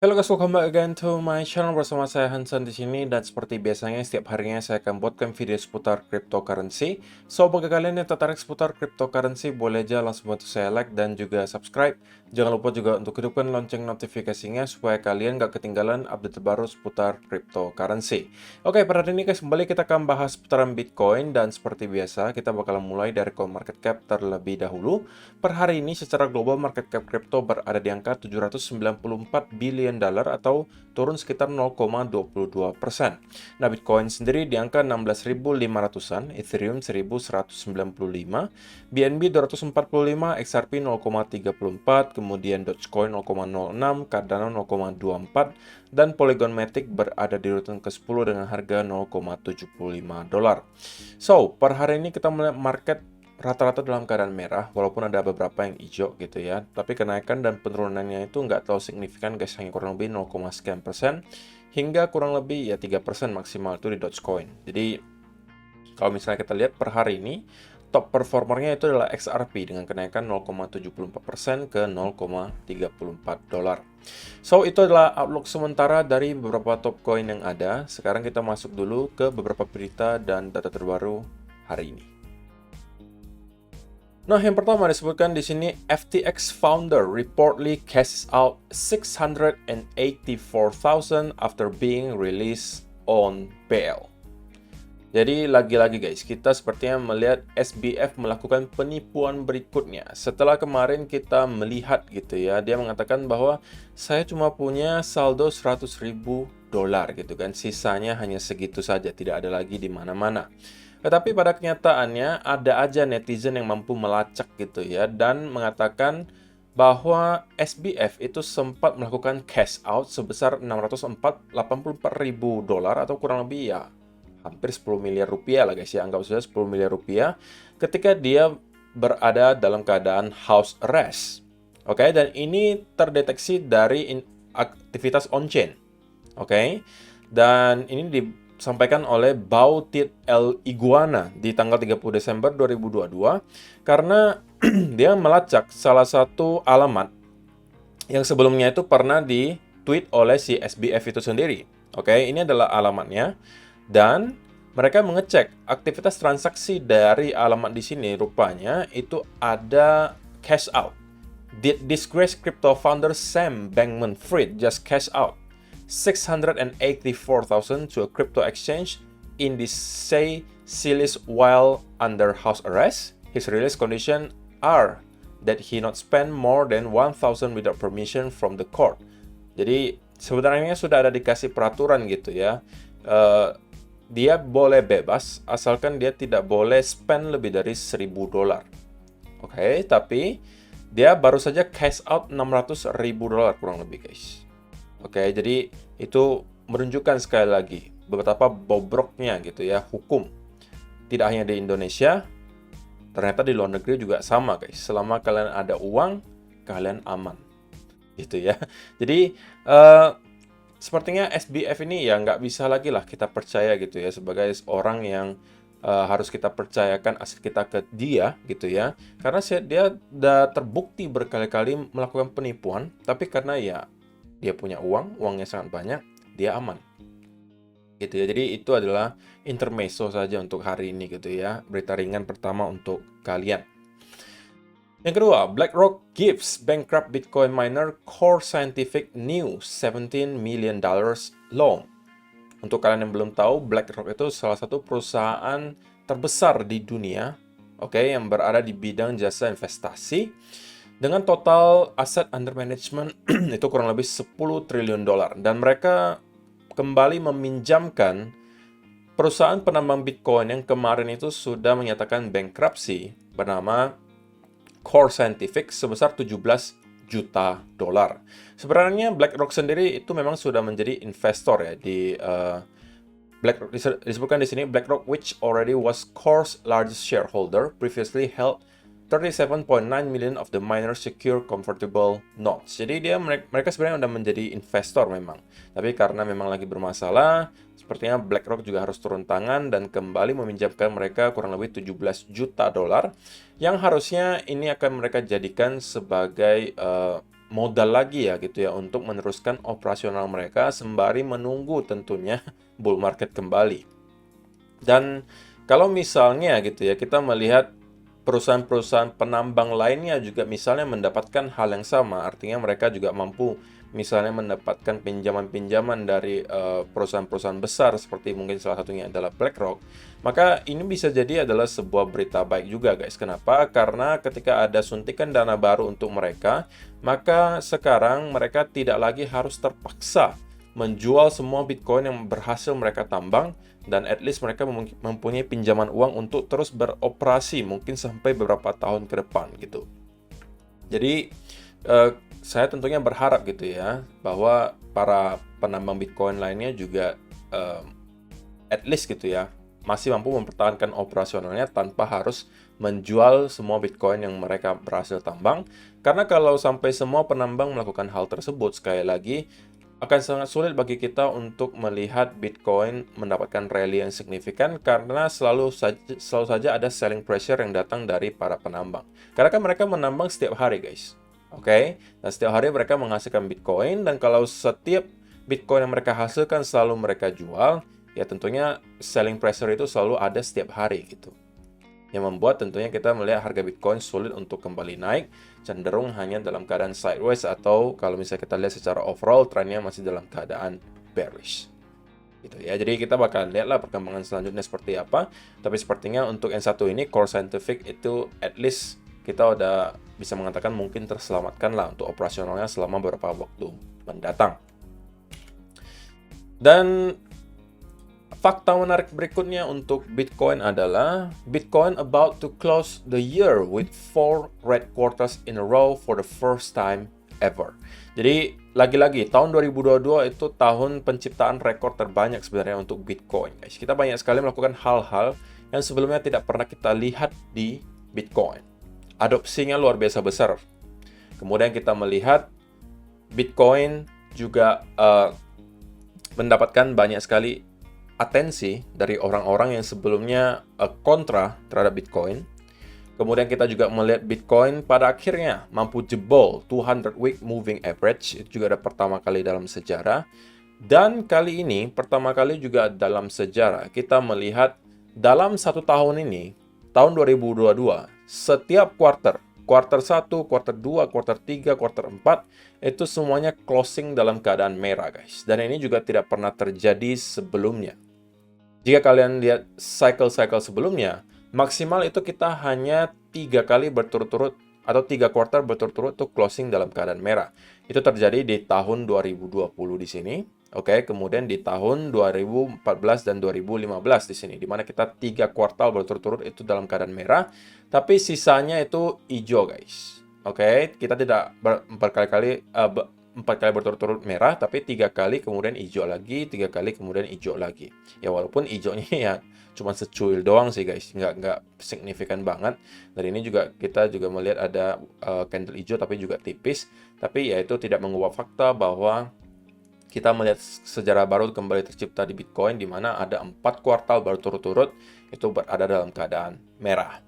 Halo guys, welcome back again to my channel bersama saya Hansen di sini dan seperti biasanya setiap harinya saya akan buatkan video seputar cryptocurrency. So bagi kalian yang tertarik seputar cryptocurrency boleh aja langsung bantu saya like dan juga subscribe. Jangan lupa juga untuk hidupkan lonceng notifikasinya supaya kalian gak ketinggalan update terbaru seputar cryptocurrency. Oke, pada hari ini guys kembali kita akan bahas seputaran Bitcoin dan seperti biasa kita bakalan mulai dari CoinMarketCap terlebih dahulu. Per hari ini secara global market cap crypto berada di angka 794 billion dolar atau turun sekitar 0,22%. Nah, Bitcoin sendiri di angka 16.500-an, Ethereum 1.195, BNB 245, XRP 0,34, kemudian Dogecoin 0,06, Cardano 0,24, dan Polygon Matic berada di urutan ke-10 dengan harga 0,75 dolar. So, per hari ini kita melihat market rata-rata dalam keadaan merah, walaupun ada beberapa yang hijau gitu ya. Tapi kenaikan dan penurunannya itu nggak terlalu signifikan guys, hanya kurang lebih 0, sekian persen, hingga kurang lebih ya 3% maksimal itu di Dogecoin. Jadi kalau misalnya kita lihat per hari ini, top performernya itu adalah XRP dengan kenaikan 0,74% ke 0,34 dolar. So, itu adalah outlook sementara dari beberapa top coin yang ada. Sekarang kita masuk dulu ke beberapa berita dan data terbaru hari ini. Nah, yang pertama disebutkan di sini FTX founder reportedly cashes out 684,000 after being released on bail. Jadi lagi-lagi guys, kita sepertinya melihat SBF melakukan penipuan berikutnya. Setelah kemarin kita melihat gitu ya, dia mengatakan bahwa saya cuma punya saldo 100.000 dolar gitu kan. Sisanya hanya segitu saja, tidak ada lagi di mana-mana. Tetapi pada kenyataannya ada aja netizen yang mampu melacak gitu ya dan mengatakan bahwa SBF itu sempat melakukan cash out sebesar 684.000 dolar atau kurang lebih ya hampir 10 miliar rupiah lah guys ya, anggap saja 10 miliar rupiah ketika dia berada dalam keadaan house arrest. Oke, dan ini terdeteksi dari aktivitas on-chain. Oke, dan ini disampaikan oleh Bautit El Iguana di tanggal 30 Desember 2022 karena dia melacak salah satu alamat yang sebelumnya itu pernah di-tweet oleh si SBF itu sendiri. Oke, ini adalah alamatnya dan mereka mengecek aktivitas transaksi dari alamat di sini rupanya itu ada cash out. Did disgraced crypto founder Sam Bankman-Fried just cash out 684,000 to a crypto exchange in the Seychelles while under house arrest? His release conditions are that he not spend more than 1,000 without permission from the court. Jadi sebenarnya sudah ada dikasih peraturan gitu ya. Dia boleh bebas asalkan dia tidak boleh spend lebih dari 1.000 dolar. Oke, tapi dia baru saja cash out 600.000 dolar kurang lebih guys. Oke, jadi itu menunjukkan sekali lagi betapa bobroknya gitu ya hukum. Tidak hanya di Indonesia, ternyata di luar negeri juga sama guys. Selama kalian ada uang, kalian aman. Gitu ya. Jadi sepertinya SBF ini ya nggak bisa lagi lah kita percaya gitu ya sebagai orang yang harus kita percayakan aset kita ke dia gitu ya. Karena dia udah terbukti berkali-kali melakukan penipuan, tapi karena ya dia punya uangnya sangat banyak, dia aman. Gitu ya. Jadi itu adalah intermezzo saja untuk hari ini gitu ya. Berita ringan pertama untuk kalian. Yang kedua, BlackRock gives bankrupt Bitcoin miner Core Scientific new $17 million loan. Untuk kalian yang belum tahu, BlackRock itu salah satu perusahaan terbesar di dunia, oke, yang berada di bidang jasa investasi dengan total aset under management itu kurang lebih 10 triliun dolar dan mereka kembali meminjamkan perusahaan penambang Bitcoin yang kemarin itu sudah menyatakan bankruptcy bernama Core Scientific sebesar 17 juta dolar. Sebenarnya BlackRock sendiri itu memang sudah menjadi investor ya di BlackRock. Disebutkan di sini BlackRock, which already was Core's largest shareholder, previously held 37.9 million of the minor secure convertible notes. Jadi mereka sebenarnya sudah menjadi investor memang. Tapi karena memang lagi bermasalah, sepertinya BlackRock juga harus turun tangan dan kembali meminjamkan mereka kurang lebih 17 juta dolar yang harusnya ini akan mereka jadikan sebagai modal lagi ya gitu ya untuk meneruskan operasional mereka sembari menunggu tentunya bull market kembali. Dan kalau misalnya gitu ya kita melihat perusahaan-perusahaan penambang lainnya juga misalnya mendapatkan hal yang sama, artinya mereka juga mampu misalnya mendapatkan pinjaman-pinjaman dari perusahaan-perusahaan besar seperti mungkin salah satunya adalah BlackRock, maka ini bisa jadi adalah sebuah berita baik juga guys. Kenapa? Karena ketika ada suntikan dana baru untuk mereka, maka sekarang mereka tidak lagi harus terpaksa menjual semua Bitcoin yang berhasil mereka tambang, dan at least mereka mempunyai pinjaman uang untuk terus beroperasi mungkin sampai beberapa tahun ke depan gitu. Jadi saya tentunya berharap gitu ya bahwa para penambang Bitcoin lainnya juga at least gitu ya masih mampu mempertahankan operasionalnya tanpa harus menjual semua Bitcoin yang mereka berhasil tambang. Karena kalau sampai semua penambang melakukan hal tersebut, sekali lagi akan sangat sulit bagi kita untuk melihat Bitcoin mendapatkan rally yang signifikan karena selalu saja ada selling pressure yang datang dari para penambang. Karena kan mereka menambang setiap hari guys. Oke? Dan setiap hari mereka menghasilkan Bitcoin, dan kalau setiap Bitcoin yang mereka hasilkan selalu mereka jual, ya tentunya selling pressure itu selalu ada setiap hari gitu. Yang membuat tentunya kita melihat harga Bitcoin sulit untuk kembali naik, cenderung hanya dalam keadaan sideways, atau kalau misalnya kita lihat secara overall trennya masih dalam keadaan bearish gitu ya. Jadi kita bakal lihatlah perkembangan selanjutnya seperti apa, tapi sepertinya untuk yang satu ini Core Scientific itu at least kita udah bisa mengatakan mungkin terselamatkan lah untuk operasionalnya selama beberapa waktu mendatang. Dan fakta menarik berikutnya untuk Bitcoin adalah Bitcoin about to close the year with 4 red quarters in a row for the first time ever. Jadi lagi-lagi tahun 2022 itu tahun penciptaan rekor terbanyak sebenarnya untuk Bitcoin, guys. Kita banyak sekali melakukan hal-hal yang sebelumnya tidak pernah kita lihat di Bitcoin. Adopsinya luar biasa besar. Kemudian kita melihat Bitcoin juga mendapatkan banyak sekali atensi dari orang-orang yang sebelumnya kontra terhadap Bitcoin. Kemudian kita juga melihat Bitcoin pada akhirnya mampu jebol 200 week moving average. Itu juga ada pertama kali dalam sejarah. Dan kali ini pertama kali juga dalam sejarah kita melihat dalam satu tahun ini, tahun 2022, setiap quarter 1, quarter 2, quarter 3, quarter 4, itu semuanya closing dalam keadaan merah guys. Dan ini juga tidak pernah terjadi sebelumnya. Jika kalian lihat cycle-cycle sebelumnya, maksimal itu kita hanya 3 kali berturut-turut atau 3 quarter berturut-turut tuh closing dalam keadaan merah. Itu terjadi di tahun 2020 di sini. Oke, kemudian di tahun 2014 dan 2015 di sini, di mana kita 3 kuartal berturut-turut itu dalam keadaan merah, tapi sisanya itu hijau guys. Oke, kita tidak berkali-kali 4 kali berturut-turut merah, tapi 3 kali kemudian hijau lagi, 3 kali kemudian hijau lagi. Ya walaupun hijaunya ya cuma secuil doang sih guys, nggak signifikan banget. Dan ini juga kita juga melihat ada candle hijau tapi juga tipis. Tapi ya itu tidak mengubah fakta bahwa kita melihat sejarah baru kembali tercipta di Bitcoin, di mana ada 4 kuartal berturut-turut itu berada dalam keadaan merah.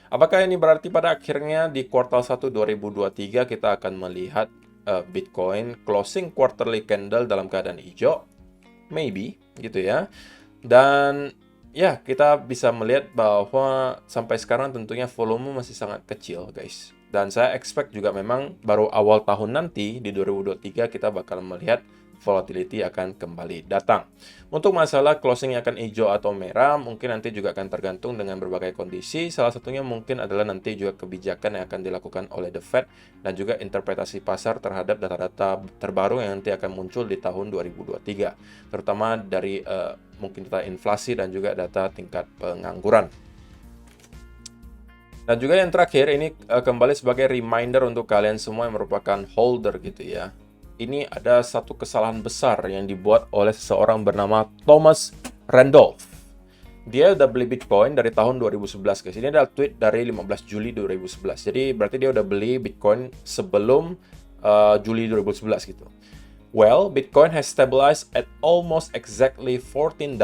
Apakah ini berarti pada akhirnya di kuartal 1 2023 kita akan melihat Bitcoin closing quarterly candle dalam keadaan hijau? Maybe, gitu ya. Dan ya, kita bisa melihat bahwa sampai sekarang tentunya volume masih sangat kecil, guys. Dan saya expect juga memang baru awal tahun nanti, di 2023, kita bakal melihat volatility akan kembali datang. Untuk masalah closing akan hijau atau merah, mungkin nanti juga akan tergantung dengan berbagai kondisi. Salah satunya mungkin adalah nanti juga kebijakan yang akan dilakukan oleh The Fed dan juga interpretasi pasar terhadap data-data terbaru yang nanti akan muncul di tahun 2023. Terutama dari mungkin data inflasi dan juga data tingkat pengangguran. Dan juga yang terakhir, ini kembali sebagai reminder untuk kalian semua yang merupakan holder gitu ya. Ini ada satu kesalahan besar yang dibuat oleh seseorang bernama Thomas Randolph. Dia udah beli Bitcoin dari tahun 2011 guys. Ini adalah tweet dari 15 Juli 2011. Jadi berarti dia udah beli Bitcoin sebelum Juli 2011 gitu. Well, Bitcoin has stabilized at almost exactly $14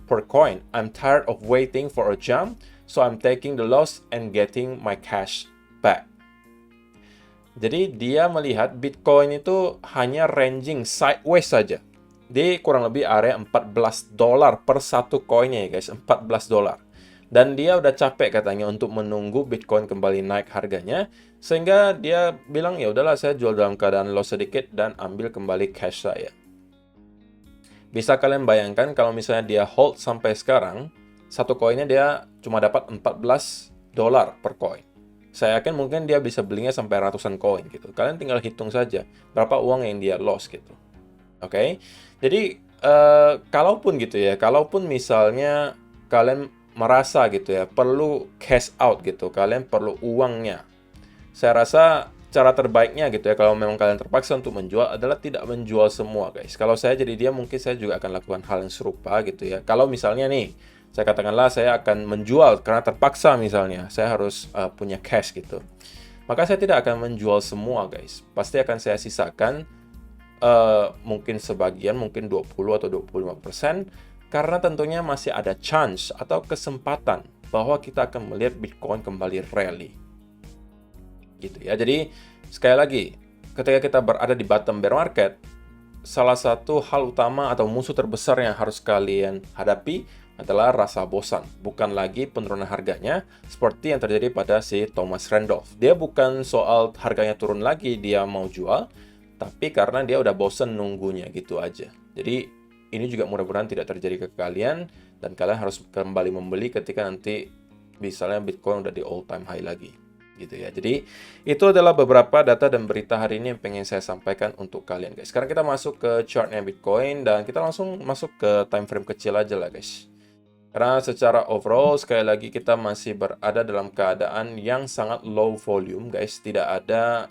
per coin. I'm tired of waiting for a jump, so I'm taking the loss and getting my cash back. Jadi dia melihat Bitcoin itu hanya ranging sideways saja. Di kurang lebih area $14 per satu koinnya ya guys, $14. Dan dia udah capek katanya untuk menunggu Bitcoin kembali naik harganya, sehingga dia bilang ya udahlah saya jual dalam keadaan loss sedikit dan ambil kembali cash saya. Bisa kalian bayangkan kalau misalnya dia hold sampai sekarang, satu koinnya dia cuma dapat $14 per koin. Saya yakin mungkin dia bisa belinya sampai ratusan koin gitu. Kalian tinggal hitung saja berapa uang yang dia loss gitu. Oke. Jadi kalaupun gitu ya, kalaupun misalnya kalian merasa gitu ya, perlu cash out gitu, kalian perlu uangnya. Saya rasa cara terbaiknya gitu ya, kalau memang kalian terpaksa untuk menjual adalah tidak menjual semua guys. Kalau saya jadi dia, mungkin saya juga akan lakukan hal yang serupa gitu ya. Kalau misalnya nih, saya katakanlah saya akan menjual karena terpaksa misalnya, saya harus punya cash gitu. Maka saya tidak akan menjual semua guys. Pasti akan saya sisakan mungkin sebagian, mungkin 20 atau 25%, karena tentunya masih ada chance atau kesempatan bahwa kita akan melihat Bitcoin kembali rally. Gitu ya. Jadi sekali lagi, ketika kita berada di bottom bear market, salah satu hal utama atau musuh terbesar yang harus kalian hadapi adalah rasa bosan. Bukan lagi penurunan harganya seperti yang terjadi pada si Thomas Randolph. Dia bukan soal harganya turun lagi dia mau jual, tapi karena dia udah bosan nunggunya gitu aja. Jadi ini juga mudah-mudahan tidak terjadi ke kalian dan kalian harus kembali membeli ketika nanti misalnya Bitcoin udah di all time high lagi. Gitu ya. Jadi itu adalah beberapa data dan berita hari ini yang pengen saya sampaikan untuk kalian guys. Sekarang kita masuk ke chartnya Bitcoin dan kita langsung masuk ke time frame kecil aja lah guys. Karena secara overall sekali lagi kita masih berada dalam keadaan yang sangat low volume guys. Tidak ada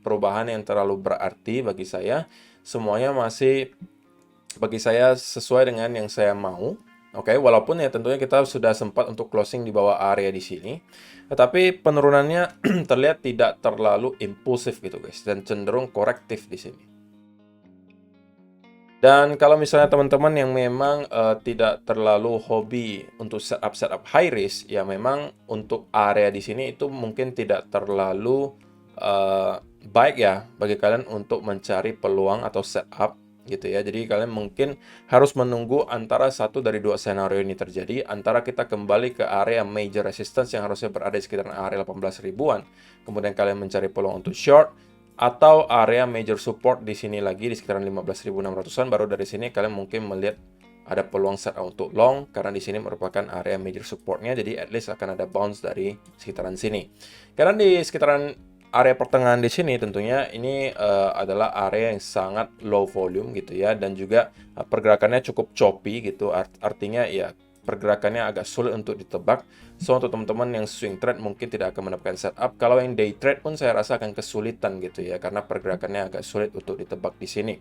perubahan yang terlalu berarti bagi saya. Semuanya masih bagi saya sesuai dengan yang saya mau. Oke, walaupun ya tentunya kita sudah sempat untuk closing di bawah area di sini, tetapi penurunannya terlihat tidak terlalu impulsif gitu guys, dan cenderung korektif di sini. Dan kalau misalnya teman-teman yang memang tidak terlalu hobi untuk setup high risk, ya memang untuk area di sini itu mungkin tidak terlalu baik ya bagi kalian untuk mencari peluang atau setup gitu ya. Jadi kalian mungkin harus menunggu antara satu dari dua senario ini terjadi, antara kita kembali ke area major resistance yang harusnya berada di sekitar area 18 ribuan, kemudian kalian mencari peluang untuk short, atau area major support di sini lagi di sekitaran 15.600-an, baru dari sini kalian mungkin melihat ada peluang setup untuk long karena di sini merupakan area major supportnya, jadi at least akan ada bounce dari sekitaran sini. Karena di sekitaran area pertengahan di sini tentunya ini adalah area yang sangat low volume gitu ya, dan juga pergerakannya cukup choppy gitu, artinya ya pergerakannya agak sulit untuk ditebak. So untuk teman-teman yang swing trade mungkin tidak akan mendapatkan setup. Kalau yang day trade pun saya rasa akan kesulitan gitu ya, karena pergerakannya agak sulit untuk ditebak di sini.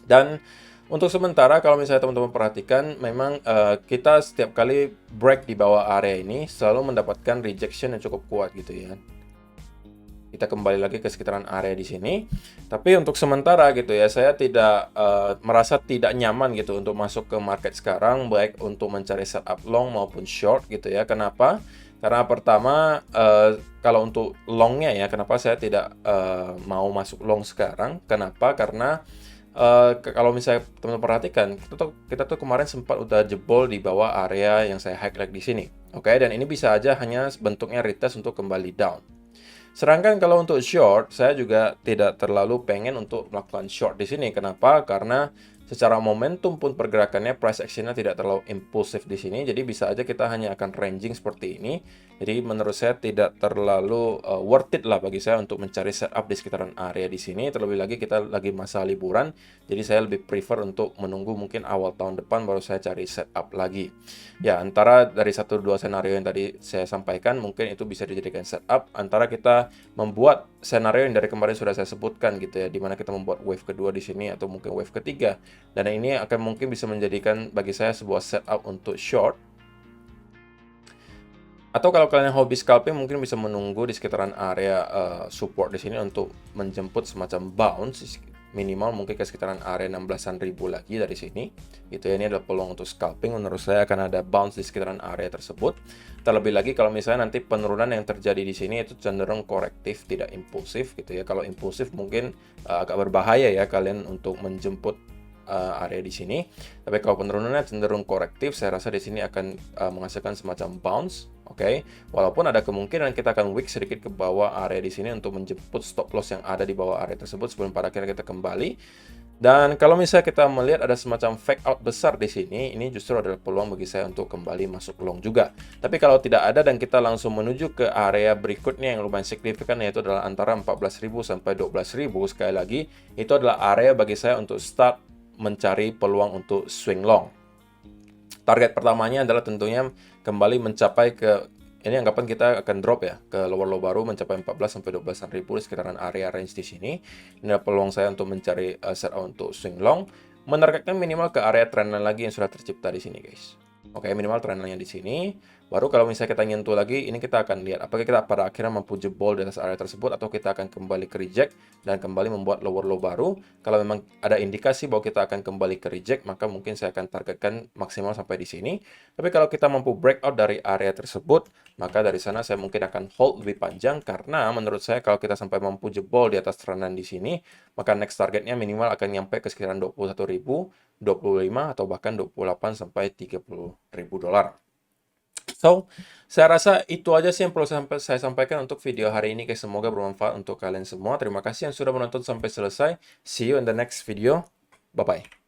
Dan untuk sementara kalau misalnya teman-teman perhatikan, memang kita setiap kali break di bawah area ini selalu mendapatkan rejection yang cukup kuat gitu ya. Kita kembali lagi ke sekitaran area di sini. Tapi untuk sementara gitu ya, saya tidak merasa tidak nyaman gitu untuk masuk ke market sekarang, baik untuk mencari setup long maupun short gitu ya. Kenapa? Karena pertama, kalau untuk longnya ya, kenapa saya tidak mau masuk long sekarang? Kenapa? Karena kalau misalnya teman-teman perhatikan, kita tuh kemarin sempat udah jebol di bawah area yang saya highlight di sini. Oke, dan ini bisa aja hanya bentuknya retest untuk kembali down. Sedangkan kalau untuk short, saya juga tidak terlalu pengen untuk melakukan short di sini. Kenapa? Karena secara momentum pun pergerakannya price action-nya tidak terlalu impulsif di sini. Jadi bisa aja kita hanya akan ranging seperti ini. Jadi menurut saya tidak terlalu worth it lah bagi saya untuk mencari setup di sekitaran area di sini. Terlebih lagi kita lagi masa liburan. Jadi saya lebih prefer untuk menunggu mungkin awal tahun depan baru saya cari setup lagi. Ya, antara dari 1-2 senario yang tadi saya sampaikan, mungkin itu bisa dijadikan setup. Antara kita membuat senario yang dari kemarin sudah saya sebutkan gitu ya, dimana kita membuat wave kedua di sini atau mungkin wave ketiga, dan ini akan mungkin bisa menjadikan bagi saya sebuah setup untuk short. Atau kalau kalian hobi scalping mungkin bisa menunggu di sekitaran area support di sini untuk menjemput semacam bounce minimal mungkin ke sekitaran area 16-an ribu lagi dari sini. Gitu ya, ini adalah peluang untuk scalping. Menurut saya akan ada bounce di sekitaran area tersebut. Terlebih lagi kalau misalnya nanti penurunan yang terjadi di sini itu cenderung korektif, tidak impulsif gitu ya. Kalau impulsif mungkin agak berbahaya ya kalian untuk menjemput area di sini. Tapi kalau penurunannya cenderung korektif, saya rasa di sini akan menghasilkan semacam bounce. Oke, walaupun ada kemungkinan kita akan wick sedikit ke bawah area di sini untuk menjemput stop loss yang ada di bawah area tersebut sebelum pada akhirnya kita kembali. Dan kalau misalnya kita melihat ada semacam fake out besar di sini, ini justru adalah peluang bagi saya untuk kembali masuk long juga. Tapi kalau tidak ada dan kita langsung menuju ke area berikutnya yang lumayan signifikan, yaitu adalah antara 14.000 sampai 12.000, sekali lagi itu adalah area bagi saya untuk start mencari peluang untuk swing long. Target pertamanya adalah tentunya kembali mencapai ke, ini anggapan kita akan drop ya, ke lower low baru mencapai 14 sampai 12 ribu di sekitaran area range di sini. Ini adalah peluang saya untuk mencari setup untuk swing long, menargetkan minimal ke area trendline lagi yang sudah tercipta di sini guys. Oke, minimal trendline di sini. Baru kalau misalnya kita nyentuh lagi, ini kita akan lihat apakah kita pada akhirnya mampu jebol di atas area tersebut atau kita akan kembali ke reject dan kembali membuat lower low baru. Kalau memang ada indikasi bahwa kita akan kembali ke reject, maka mungkin saya akan targetkan maksimal sampai di sini. Tapi kalau kita mampu breakout dari area tersebut, maka dari sana saya mungkin akan hold lebih panjang karena menurut saya kalau kita sampai mampu jebol di atas trendline di sini, maka next targetnya minimal akan nyampe ke sekitaran 21.000, 25 atau bahkan 28 sampai 30.000 dolar. So, saya rasa itu aja sih yang perlu saya sampaikan untuk video hari ini guys. Semoga bermanfaat untuk kalian semua. Terima kasih yang sudah menonton sampai selesai. See you in the next video. Bye-bye.